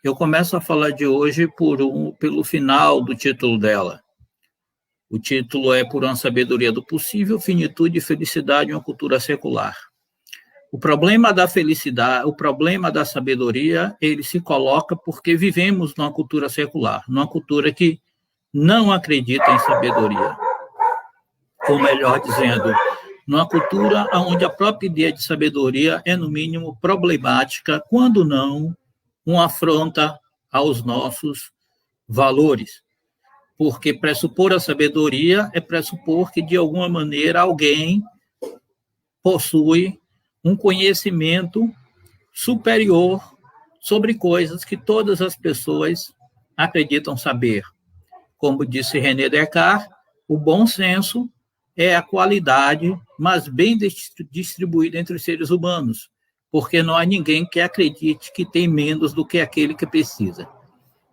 Eu começo a falar de hoje pelo final do título dela. O título é Por uma Sabedoria do Possível, Finitude e Felicidade em uma Cultura Secular. O problema da felicidade, o problema da sabedoria, ele se coloca porque vivemos numa cultura secular, numa cultura que não acredita em sabedoria. Ou melhor dizendo, numa cultura onde a própria ideia de sabedoria é, no mínimo, problemática, quando não uma afronta aos nossos valores. Porque pressupor a sabedoria é pressupor que, de alguma maneira, alguém possui um conhecimento superior sobre coisas que todas as pessoas acreditam saber. Como disse René Descartes, o bom senso é a qualidade, mas bem distribuída entre os seres humanos, porque não há ninguém que acredite que tem menos do que aquele que precisa.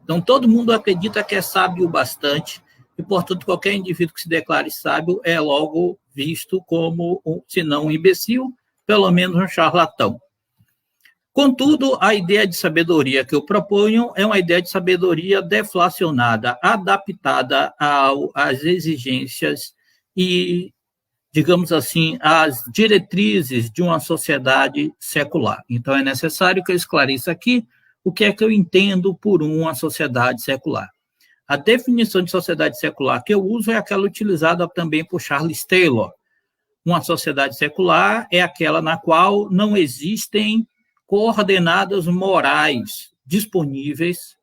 Então, todo mundo acredita que é sábio o bastante, e, portanto, qualquer indivíduo que se declare sábio é logo visto como, se não um imbecil, pelo menos um charlatão. Contudo, a ideia de sabedoria que eu proponho é uma ideia de sabedoria deflacionada, adaptada às exigências e, digamos assim, às diretrizes de uma sociedade secular. Então, é necessário que eu esclareça aqui o que é que eu entendo por uma sociedade secular. A definição de sociedade secular que eu uso é aquela utilizada também por Charles Taylor. Uma sociedade secular é aquela na qual não existem coordenadas morais disponíveis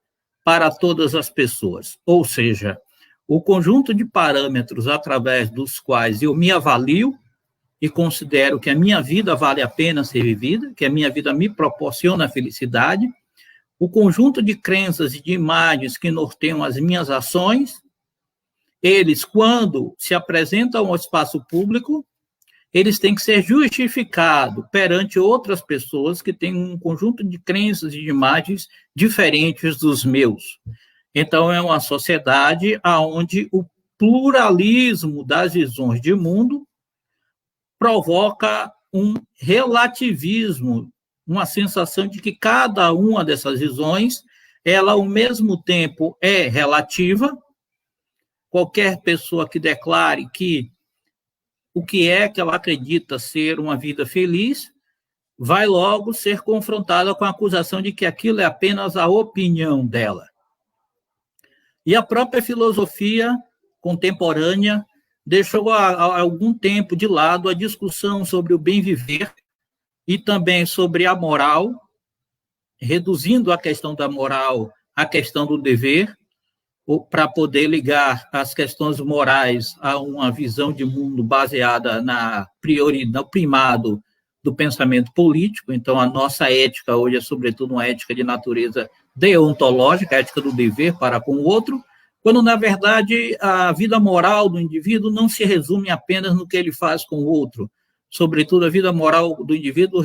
para todas as pessoas. Ou seja, o conjunto de parâmetros através dos quais eu me avalio e considero que a minha vida vale a pena ser vivida, que a minha vida me proporciona felicidade, o conjunto de crenças e de imagens que norteiam as minhas ações, eles, quando se apresentam ao espaço público, eles têm que ser justificados perante outras pessoas que têm um conjunto de crenças e de imagens diferentes dos meus. Então, é uma sociedade onde o pluralismo das visões de mundo provoca um relativismo, uma sensação de que cada uma dessas visões, ela, ao mesmo tempo, é relativa. Qualquer pessoa que declare que o que é que ela acredita ser uma vida feliz, vai logo ser confrontada com a acusação de que aquilo é apenas a opinião dela. E a própria filosofia contemporânea deixou há algum tempo de lado a discussão sobre o bem viver e também sobre a moral, reduzindo a questão da moral à questão do dever, para poder ligar as questões morais a uma visão de mundo baseada no primado do pensamento político. Então, a nossa ética hoje é, sobretudo, uma ética de natureza deontológica, a ética do dever para com o outro, quando, na verdade, a vida moral do indivíduo não se resume apenas no que ele faz com o outro. Sobretudo, a vida moral do indivíduo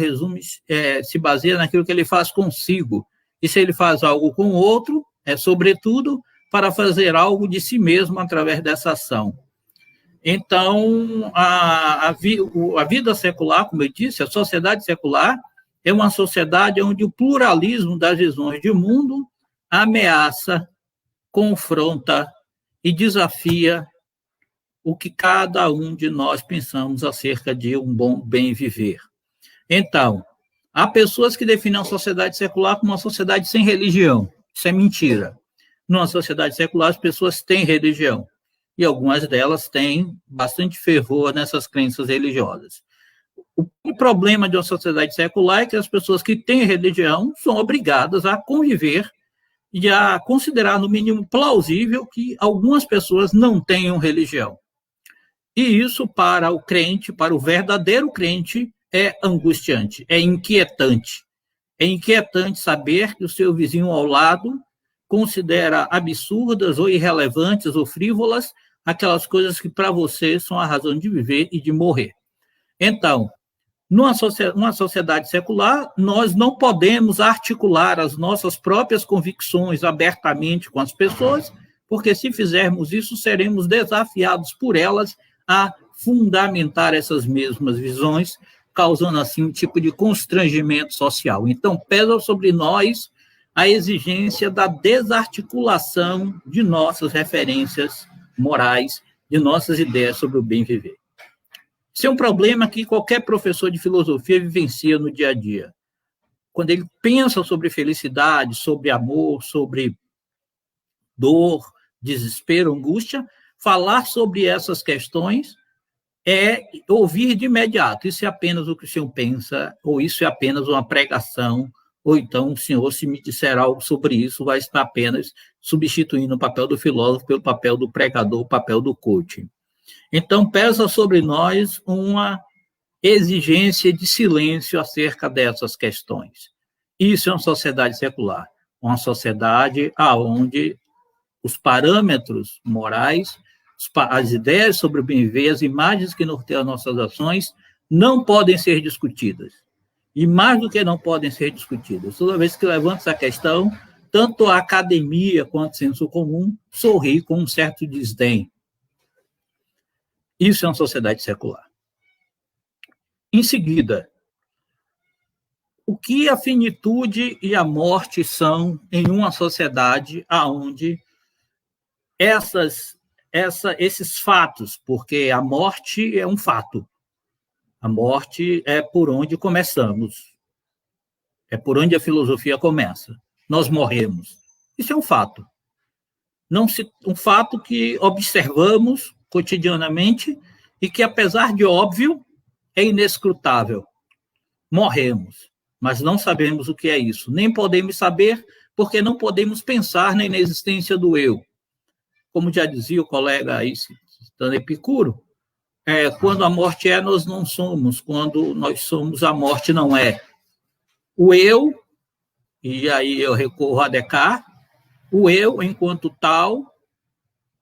se baseia naquilo que ele faz consigo. E se ele faz algo com o outro, é, sobretudo, para fazer algo de si mesmo através dessa ação. Então, a vida secular, como eu disse, a sociedade secular é uma sociedade onde o pluralismo das visões de mundo ameaça, confronta e desafia o que cada um de nós pensamos acerca de um bom bem viver. Então, há pessoas que definem a sociedade secular como uma sociedade sem religião. Isso é mentira. Numa sociedade secular, as pessoas têm religião, e algumas delas têm bastante fervor nessas crenças religiosas. O problema de uma sociedade secular é que as pessoas que têm religião são obrigadas a conviver e a considerar, no mínimo, plausível que algumas pessoas não tenham religião. E isso, para o crente, para o verdadeiro crente, é angustiante, é inquietante. É inquietante saber que o seu vizinho ao lado considera absurdas ou irrelevantes ou frívolas aquelas coisas que para você são a razão de viver e de morrer. Então, numa sociedade secular, nós não podemos articular as nossas próprias convicções abertamente com as pessoas, porque se fizermos isso, seremos desafiados por elas a fundamentar essas mesmas visões, causando assim um tipo de constrangimento social. Então, pesa sobre nós a exigência da desarticulação de nossas referências morais, de nossas ideias sobre o bem viver. Isso é um problema que qualquer professor de filosofia vivencia no dia a dia. Quando ele pensa sobre felicidade, sobre amor, sobre dor, desespero, angústia, falar sobre essas questões é ouvir de imediato. Isso é apenas o que o senhor pensa, ou isso é apenas uma pregação, ou então o senhor, se me disser algo sobre isso, vai estar apenas substituindo o papel do filósofo pelo papel do pregador, o papel do coach. Então, pesa sobre nós uma exigência de silêncio acerca dessas questões. Isso é uma sociedade secular, uma sociedade onde os parâmetros morais, as ideias sobre o bem viver, as imagens que norteiam nossas ações, não podem ser discutidas. E mais do que não podem ser discutidas, toda vez que levanta essa questão, tanto a academia quanto o senso comum sorri com um certo desdém. Isso é uma sociedade secular. Em seguida, o que a finitude e a morte são em uma sociedade onde esses fatos, porque a morte é um fato, a morte é por onde começamos, é por onde a filosofia começa. Nós morremos. Isso é um fato. Um fato que observamos cotidianamente e que, apesar de óbvio, é inescrutável. Morremos, mas não sabemos o que é isso. Nem podemos saber, porque não podemos pensar na inexistência do eu. Como já dizia o colega aí, citando Epicuro, quando a morte é, nós não somos. Quando nós somos, a morte não é. O eu, e aí eu recorro a Descartes, o eu, enquanto tal,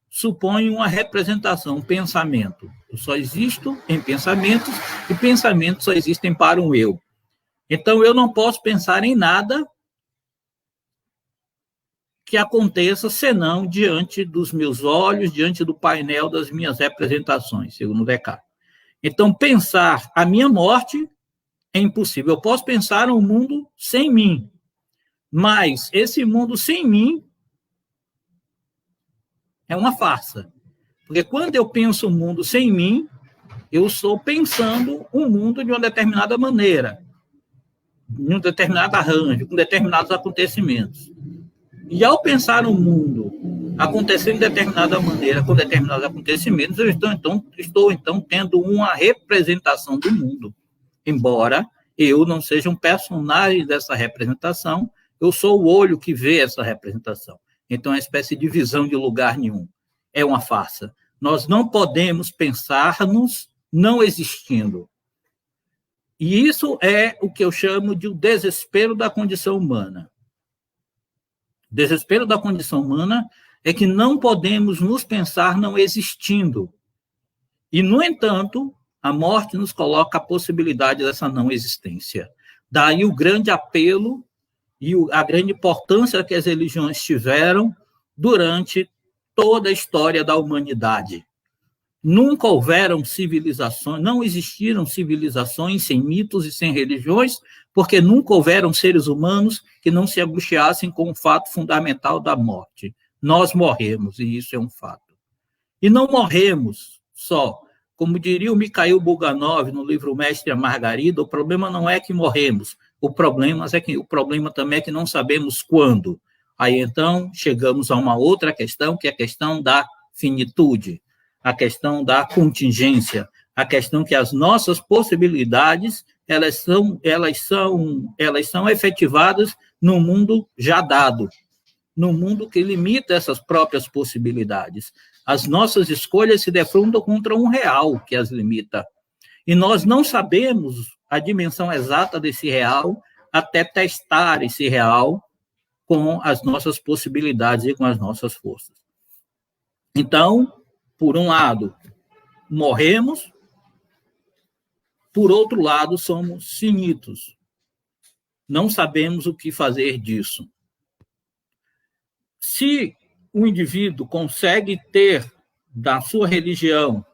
supõe uma representação, um pensamento. Eu só existo em pensamentos, e pensamentos só existem para um eu. Então, eu não posso pensar em nada que aconteça senão diante dos meus olhos, diante do painel das minhas representações, segundo Descartes. Então, pensar a minha morte é impossível. Eu posso pensar um mundo sem mim, mas esse mundo sem mim é uma farsa. Porque quando eu penso um mundo sem mim, eu estou pensando um mundo de uma determinada maneira, de um determinado arranjo, com determinados acontecimentos. E ao pensar um mundo acontecendo de determinada maneira, com determinados acontecimentos, eu estou então tendo uma representação do mundo. Embora eu não seja um personagem dessa representação, eu sou o olho que vê essa representação. Então, é uma espécie de visão de lugar nenhum. É uma farsa. Nós não podemos pensar-nos não existindo. E isso é o que eu chamo de o desespero da condição humana. O desespero da condição humana é que não podemos nos pensar não existindo. E, no entanto, a morte nos coloca a possibilidade dessa não existência. Daí o grande apelo e a grande importância que as religiões tiveram durante toda a história da humanidade. Nunca houveram civilizações, não existiram civilizações sem mitos e sem religiões, porque nunca houveram seres humanos que não se angustiassem com o fato fundamental da morte. Nós morremos, e isso é um fato. E não morremos só. Como diria o Mikhail Bulganov no livro Mestre e a Margarida, o problema não é que morremos, o problema também é que não sabemos quando. Aí, então, chegamos a uma outra questão, que é a questão da finitude, a questão da contingência, a questão que as nossas possibilidades elas são efetivadas no mundo já dado, no mundo que limita essas próprias possibilidades. As nossas escolhas se defrontam contra um real que as limita. E nós não sabemos a dimensão exata desse real até testar esse real com as nossas possibilidades e com as nossas forças. Então, por um lado, morremos, por outro lado, somos finitos. Não sabemos o que fazer disso. Se o indivíduo consegue ter da sua religião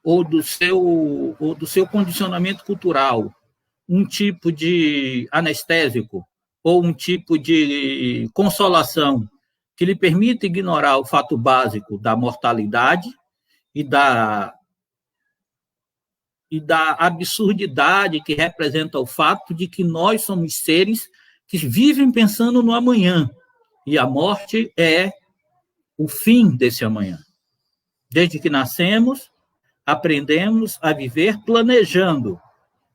ou do seu condicionamento cultural um tipo de anestésico, ou um tipo de consolação que lhe permita ignorar o fato básico da mortalidade e da absurdidade que representa o fato de que nós somos seres que vivem pensando no amanhã, e a morte é o fim desse amanhã. Desde que nascemos, aprendemos a viver planejando,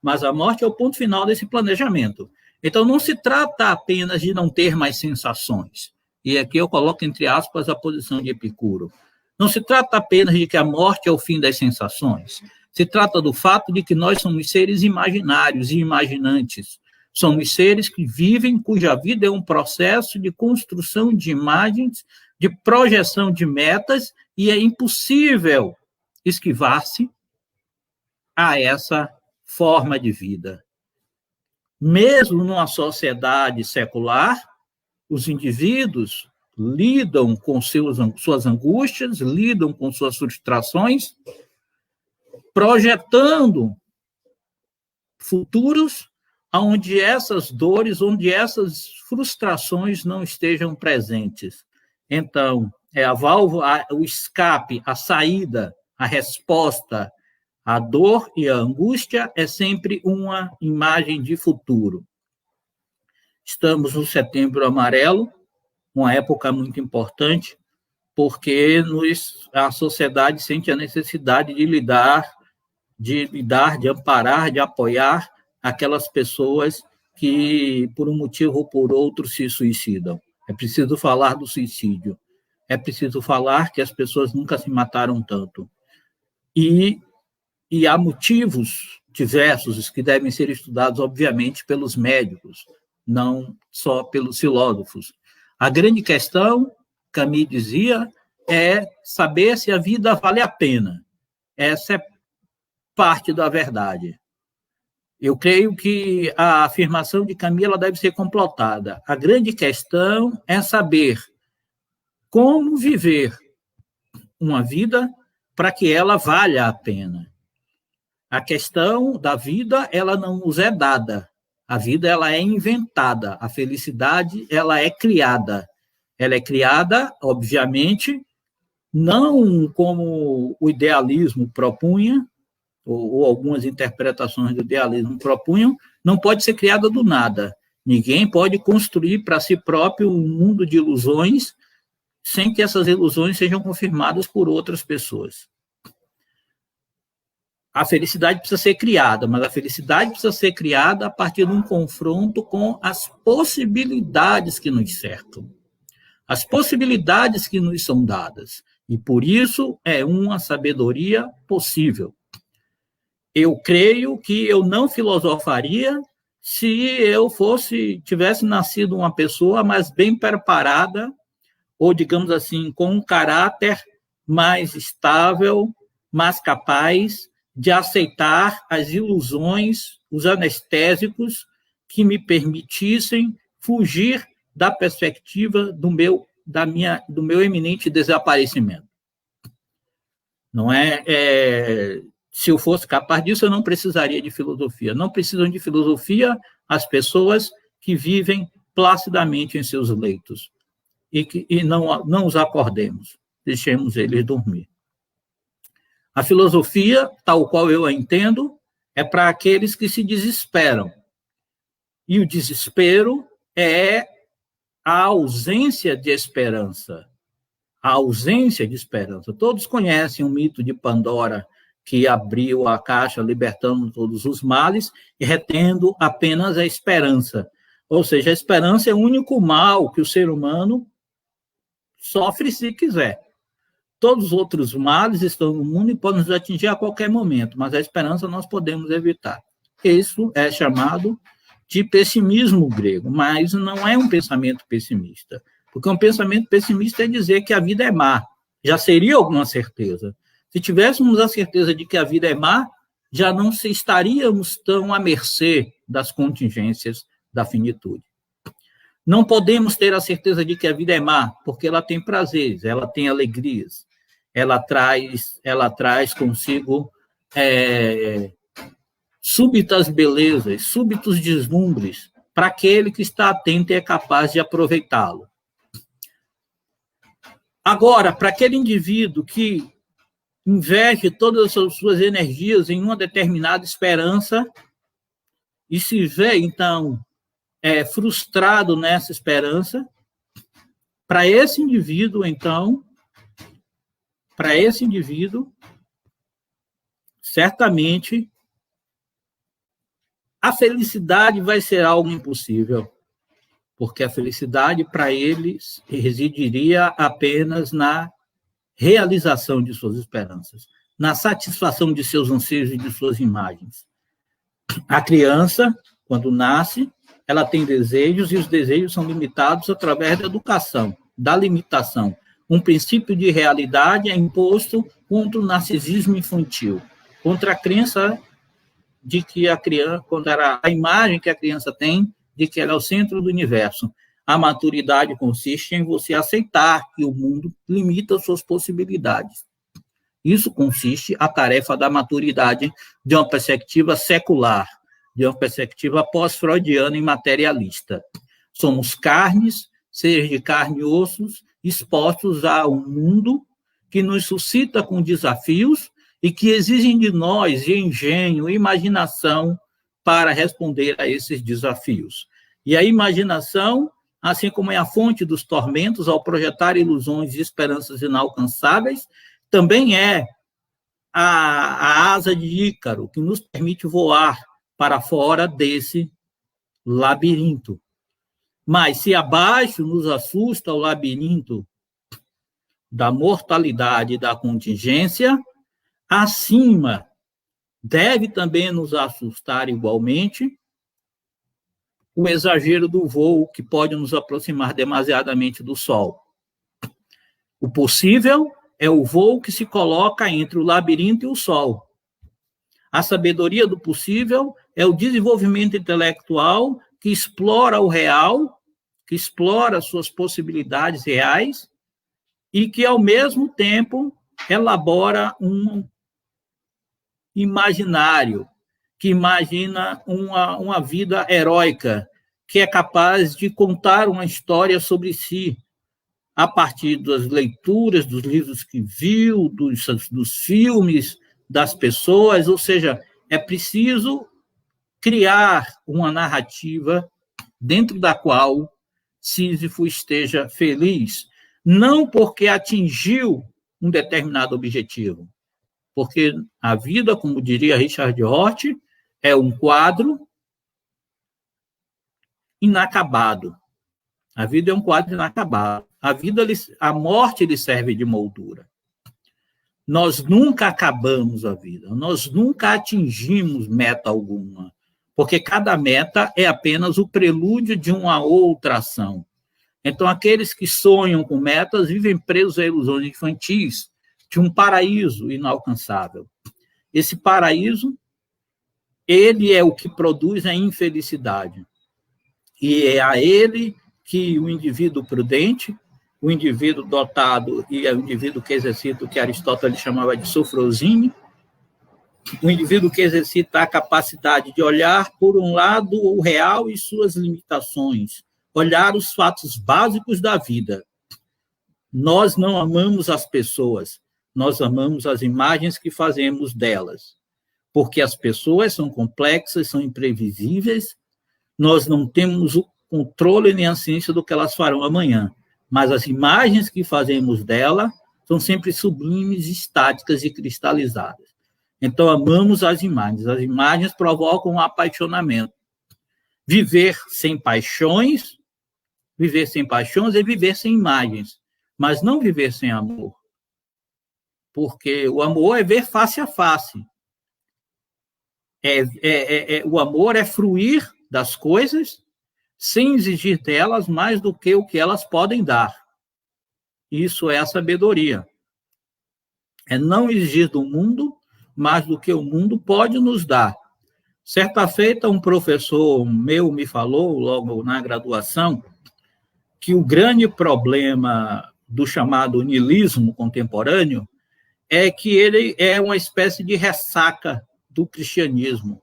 mas a morte é o ponto final desse planejamento. Então, não se trata apenas de não ter mais sensações, e aqui eu coloco entre aspas a posição de Epicuro. Não se trata apenas de que a morte é o fim das sensações, se trata do fato de que nós somos seres imaginários e imaginantes, somos seres que vivem, cuja vida é um processo de construção de imagens, de projeção de metas, e é impossível esquivar-se a essa forma de vida. Mesmo numa sociedade secular, os indivíduos lidam com suas angústias, lidam com suas frustrações, projetando futuros onde essas dores, onde essas frustrações não estejam presentes. Então, a válvula, o escape, a saída, a resposta à dor e à angústia é sempre uma imagem de futuro. Estamos no Setembro Amarelo, uma época muito importante, porque a sociedade sente a necessidade de de amparar, de apoiar aquelas pessoas que, por um motivo ou por outro, se suicidam. É preciso falar do suicídio. É preciso falar que as pessoas nunca se mataram tanto. E há motivos diversos que devem ser estudados, obviamente, pelos médicos, não só pelos filósofos. A grande questão, Camus dizia, é saber se a vida vale a pena. Essa é parte da verdade. Eu creio que a afirmação de Camus ela deve ser completada. A grande questão é saber como viver uma vida para que ela valha a pena. A questão da vida, ela não nos é dada. A vida, ela é inventada. A felicidade, ela é criada. Ela é criada, obviamente, não como o idealismo propunha, ou algumas interpretações do idealismo propunham, não pode ser criada do nada. Ninguém pode construir para si próprio um mundo de ilusões sem que essas ilusões sejam confirmadas por outras pessoas. A felicidade precisa ser criada, mas a felicidade precisa ser criada a partir de um confronto com as possibilidades que nos cercam, as possibilidades que nos são dadas. E por isso é uma sabedoria possível. Eu creio que eu não filosofaria se eu tivesse nascido uma pessoa mais bem preparada, ou, digamos assim, com um caráter mais estável, mais capaz de aceitar as ilusões, os anestésicos que me permitissem fugir da perspectiva do meu eminente desaparecimento. Não se eu fosse capaz disso, eu não precisaria de filosofia. Não precisam de filosofia as pessoas que vivem placidamente em seus leitos e não os acordemos, deixemos eles dormir. A filosofia, tal qual eu a entendo, é para aqueles que se desesperam. E o desespero é a ausência de esperança. A ausência de esperança. Todos conhecem o mito de Pandora, que abriu a caixa, libertando todos os males e retendo apenas a esperança. Ou seja, a esperança é o único mal que o ser humano sofre se quiser. Todos os outros males estão no mundo e podem nos atingir a qualquer momento, mas a esperança nós podemos evitar. Isso é chamado de pessimismo grego, mas não é um pensamento pessimista, porque um pensamento pessimista é dizer que a vida é má. Já seria alguma certeza. Se tivéssemos a certeza de que a vida é má, já não estaríamos tão à mercê das contingências da finitude. Não podemos ter a certeza de que a vida é má, porque ela tem prazeres, ela tem alegrias, ela traz consigo súbitas belezas, súbitos deslumbres, para aquele que está atento e é capaz de aproveitá-lo. Agora, para aquele indivíduo que investe todas as suas energias em uma determinada esperança e se vê, então, frustrado nessa esperança, para esse indivíduo, certamente, a felicidade vai ser algo impossível, porque a felicidade, para eles, residiria apenas na realização de suas esperanças, na satisfação de seus anseios e de suas imagens. A criança, quando nasce, ela tem desejos, e os desejos são limitados através da educação, da limitação. Um princípio de realidade é imposto contra o narcisismo infantil, contra a crença de que a criança, contra a imagem que a criança tem de que ela é o centro do universo. A maturidade consiste em você aceitar que o mundo limita suas possibilidades. Isso consiste a tarefa da maturidade de uma perspectiva secular, de uma perspectiva pós-freudiana e materialista. Somos carnes, seres de carne e ossos, expostos a um mundo que nos suscita com desafios e que exigem de nós engenho e imaginação para responder a esses desafios. E a imaginação, assim como é a fonte dos tormentos ao projetar ilusões e esperanças inalcançáveis, também é a asa de Ícaro, que nos permite voar para fora desse labirinto. Mas se abaixo nos assusta o labirinto da mortalidade e da contingência, acima deve também nos assustar igualmente o exagero do voo, que pode nos aproximar demasiadamente do Sol. O possível é o voo que se coloca entre o labirinto e o Sol. A sabedoria do possível é o desenvolvimento intelectual que explora o real, que explora suas possibilidades reais e que, ao mesmo tempo, elabora um imaginário, que imagina uma vida heróica, que é capaz de contar uma história sobre si, a partir das leituras, dos livros que viu, dos filmes, das pessoas, ou seja, é preciso criar uma narrativa dentro da qual Sísifo esteja feliz, não porque atingiu um determinado objetivo, porque a vida, como diria Richard Hort, é um quadro inacabado. A vida é um quadro inacabado. A morte lhe serve de moldura. Nós nunca acabamos a vida, nós nunca atingimos meta alguma, porque cada meta é apenas o prelúdio de uma outra ação. Então, aqueles que sonham com metas vivem presos a ilusões infantis de um paraíso inalcançável. Esse paraíso, ele é o que produz a infelicidade. E é a ele que o indivíduo prudente, o indivíduo dotado e o indivíduo que exercita o que Aristóteles chamava de sofrosine, o indivíduo que exercita a capacidade de olhar, por um lado, o real e suas limitações, olhar os fatos básicos da vida. Nós não amamos as pessoas, nós amamos as imagens que fazemos delas, porque as pessoas são complexas, são imprevisíveis, nós não temos o controle nem a ciência do que elas farão amanhã, mas as imagens que fazemos dela são sempre sublimes, estáticas e cristalizadas. Então, amamos as imagens provocam um apaixonamento. Viver sem paixões é viver sem imagens, mas não viver sem amor. Porque o amor é ver face a face. O amor é fruir das coisas sem exigir delas mais do que o que elas podem dar. Isso é a sabedoria. É não exigir do mundo mais do que o mundo pode nos dar. Certa feita, um professor meu me falou, logo na graduação, que o grande problema do chamado niilismo contemporâneo é que ele é uma espécie de ressaca do cristianismo.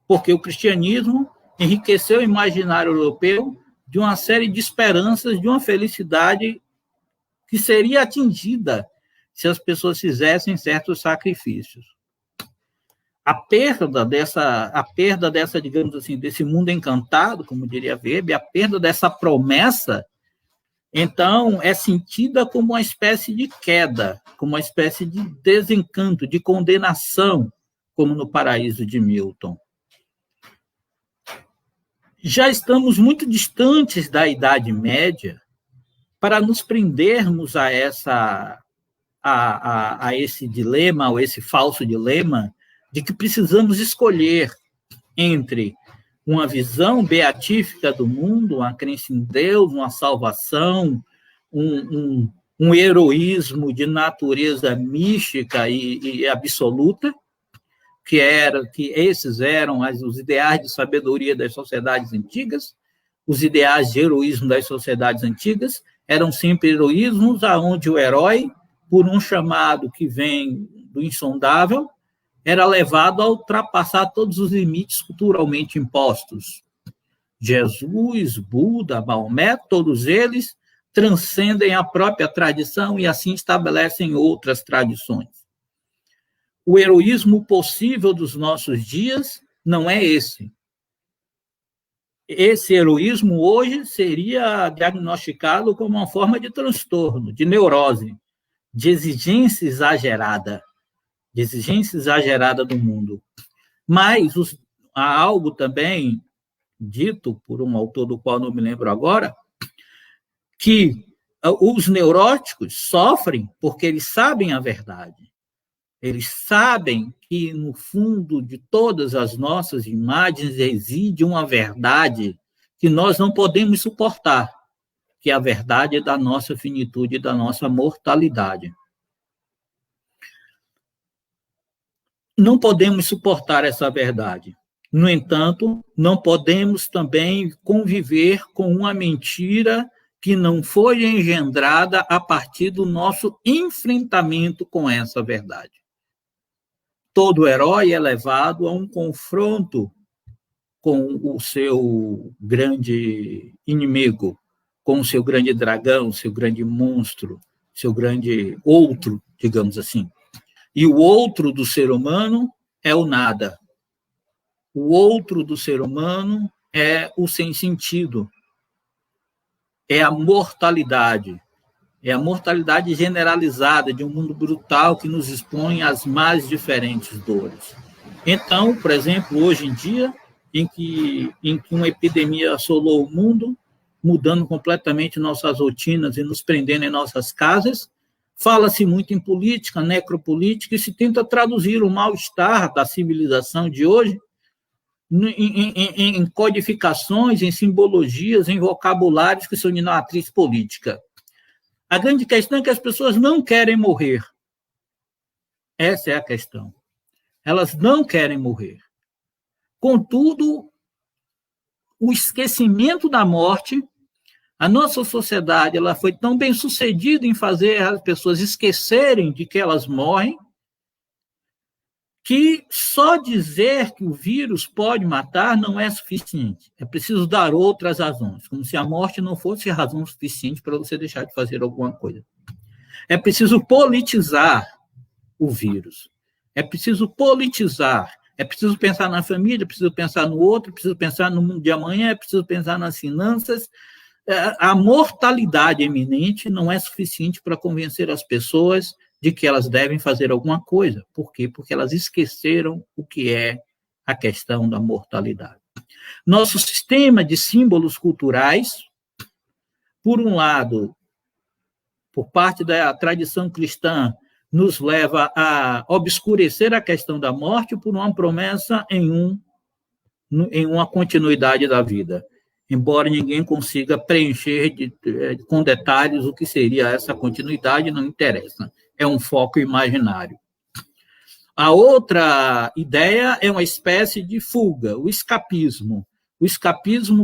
Porque o cristianismo enriqueceu o imaginário europeu de uma série de esperanças, de uma felicidade que seria atingida se as pessoas fizessem certos sacrifícios. A perda dessa, digamos assim, desse mundo encantado, como diria Weber, a perda dessa promessa, então, é sentida como uma espécie de queda, como uma espécie de desencanto, de condenação, como no Paraíso de Milton. Já estamos muito distantes da Idade Média para nos prendermos a esse dilema, ou esse falso dilema, de que precisamos escolher entre uma visão beatífica do mundo, uma crença em Deus, uma salvação, um heroísmo de natureza mística e absoluta, que esses eram os ideais de sabedoria das sociedades antigas, os ideais de heroísmo das sociedades antigas eram sempre heroísmos onde o herói, por um chamado que vem do insondável, era levado a ultrapassar todos os limites culturalmente impostos. Jesus, Buda, Maomé, todos eles transcendem a própria tradição e assim estabelecem outras tradições. O heroísmo possível dos nossos dias não é esse. Esse heroísmo hoje seria diagnosticado como uma forma de transtorno, de neurose, de exigência exagerada do mundo. Mas há algo também dito por um autor do qual não me lembro agora, que os neuróticos sofrem porque eles sabem a verdade. Eles sabem que, no fundo de todas as nossas imagens, reside uma verdade que nós não podemos suportar, que é a verdade da nossa finitude e da nossa mortalidade. Não podemos suportar essa verdade. No entanto, não podemos também conviver com uma mentira que não foi engendrada a partir do nosso enfrentamento com essa verdade. Todo herói é levado a um confronto com o seu grande inimigo, com o seu grande dragão, seu grande monstro, seu grande outro, digamos assim. E o outro do ser humano é o nada. O outro do ser humano é o sem sentido. É a mortalidade. É a mortalidade generalizada de um mundo brutal que nos expõe às mais diferentes dores. Então, por exemplo, hoje em dia, em que uma epidemia assolou o mundo, mudando completamente nossas rotinas e nos prendendo em nossas casas, fala-se muito em política, necropolítica, e se tenta traduzir o mal-estar da civilização de hoje em codificações, em simbologias, em vocabulários que são de matriz política. A grande questão é que as pessoas não querem morrer. Essa é a questão. Elas não querem morrer. Contudo, o esquecimento da morte, a nossa sociedade ela foi tão bem sucedida em fazer as pessoas esquecerem de que elas morrem, que só dizer que o vírus pode matar não é suficiente. É preciso dar outras razões, como se a morte não fosse razão suficiente para você deixar de fazer alguma coisa. É preciso politizar o vírus. É preciso politizar. É preciso pensar na família, é preciso pensar no outro, é preciso pensar no mundo de amanhã, é preciso pensar nas finanças. A mortalidade iminente não é suficiente para convencer as pessoas de que elas devem fazer alguma coisa. Por quê? Porque elas esqueceram o que é a questão da mortalidade. Nosso sistema de símbolos culturais, por um lado, por parte da tradição cristã, nos leva a obscurecer a questão da morte por uma promessa em uma continuidade da vida, embora ninguém consiga preencher com detalhes o que seria essa continuidade, não interessa, é um foco imaginário. A outra ideia é uma espécie de fuga, o escapismo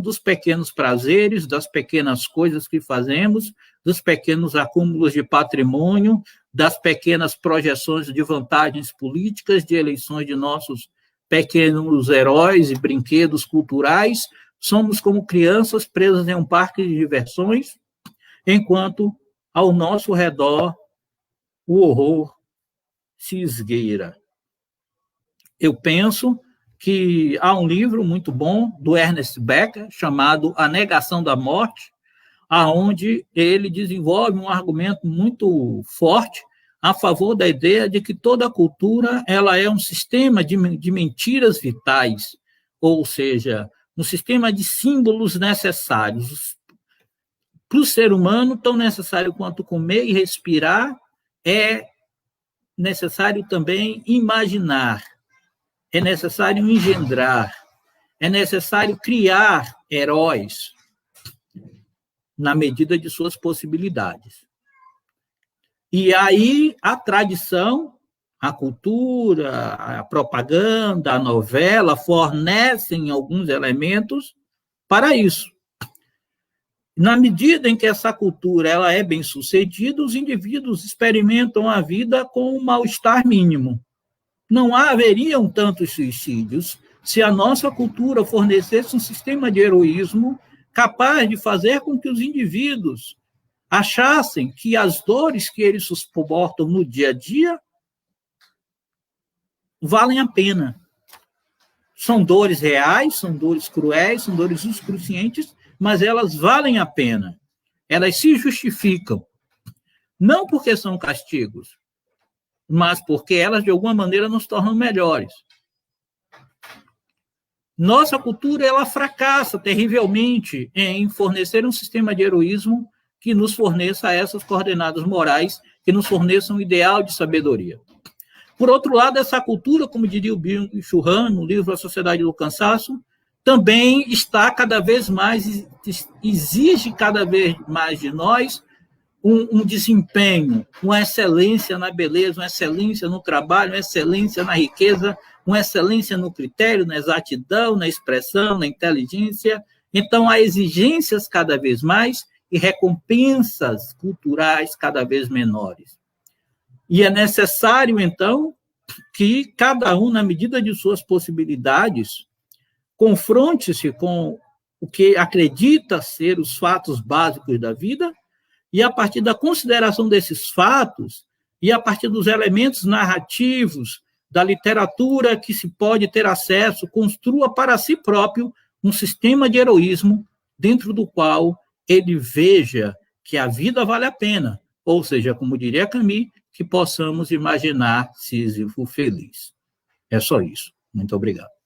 dos pequenos prazeres, das pequenas coisas que fazemos, dos pequenos acúmulos de patrimônio, das pequenas projeções de vantagens políticas, de eleições de nossos pequenos heróis e brinquedos culturais, somos como crianças presas em um parque de diversões, enquanto ao nosso redor o horror se esgueira. Eu penso que há um livro muito bom do Ernest Becker chamado A Negação da Morte, aonde ele desenvolve um argumento muito forte a favor da ideia de que toda cultura ela é um sistema de mentiras vitais, ou seja, um sistema de símbolos necessários. Para o ser humano, tão necessário quanto comer e respirar, é necessário também imaginar, é necessário engendrar, é necessário criar heróis na medida de suas possibilidades. E aí a tradição, a cultura, a propaganda, a novela fornecem alguns elementos para isso. Na medida em que essa cultura ela é bem-sucedida, os indivíduos experimentam a vida com um mal-estar mínimo. Não haveriam tantos suicídios se a nossa cultura fornecesse um sistema de heroísmo capaz de fazer com que os indivíduos achassem que as dores que eles suportam no dia a dia valem a pena. São dores reais, são dores cruéis, são dores excruciantes, mas elas valem a pena. Elas se justificam. Não porque são castigos, mas porque elas, de alguma maneira, nos tornam melhores. Nossa cultura ela fracassa terrivelmente em fornecer um sistema de heroísmo que nos forneça essas coordenadas morais, que nos forneça um ideal de sabedoria. Por outro lado, essa cultura, como diria o Byung-Chul Han, no livro A Sociedade do Cansaço, também está cada vez mais, exige cada vez mais de nós um desempenho, uma excelência na beleza, uma excelência no trabalho, uma excelência na riqueza, uma excelência no critério, na exatidão, na expressão, na inteligência. Então, há exigências cada vez mais e recompensas culturais cada vez menores. E é necessário, então, que cada um, na medida de suas possibilidades, confronte-se com o que acredita ser os fatos básicos da vida e, a partir da consideração desses fatos, e a partir dos elementos narrativos da literatura que se pode ter acesso, construa para si próprio um sistema de heroísmo dentro do qual ele veja que a vida vale a pena, ou seja, como diria Camus, que possamos imaginar Sísifo feliz. É só isso. Muito obrigado.